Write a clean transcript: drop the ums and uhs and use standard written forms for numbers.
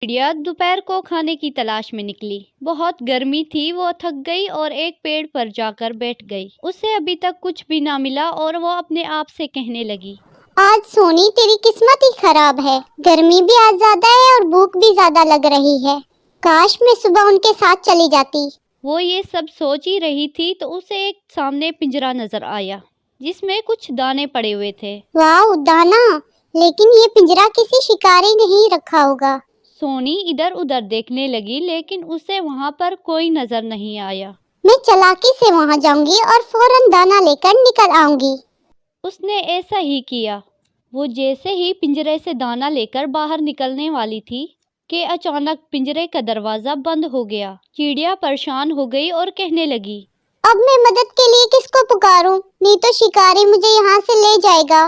चिड़िया दोपहर को खाने की तलाश में निकली। बहुत गर्मी थी, वो थक गई और एक पेड़ पर जाकर बैठ गई। उसे अभी तक कुछ भी ना मिला और वो अपने आप से कहने लगी, आज सोनी तेरी किस्मत ही खराब है। गर्मी भी आज ज्यादा है और भूख भी ज्यादा लग रही है। काश मैं सुबह उनके साथ चली जाती। वो ये सब सोच ही रही थी तो उसे एक सामने पिंजरा नजर आया जिसमें कुछ दाने पड़े हुए थे। वाह, दाना! लेकिन ये पिंजरा किसी शिकारी ने ही रखा होगा। सोनी इधर उधर देखने लगी लेकिन उसे वहां पर कोई नजर नहीं आया। मैं चालाकी से वहां जाऊंगी और फौरन दाना लेकर निकल आऊंगी। उसने ऐसा ही किया। वो जैसे ही पिंजरे से दाना लेकर बाहर निकलने वाली थी कि अचानक पिंजरे का दरवाजा बंद हो गया। चिड़िया परेशान हो गई और कहने लगी, अब मैं मदद के लिए किसको पुकारूं? नहीं तो शिकारी मुझे यहाँ से ले जाएगा।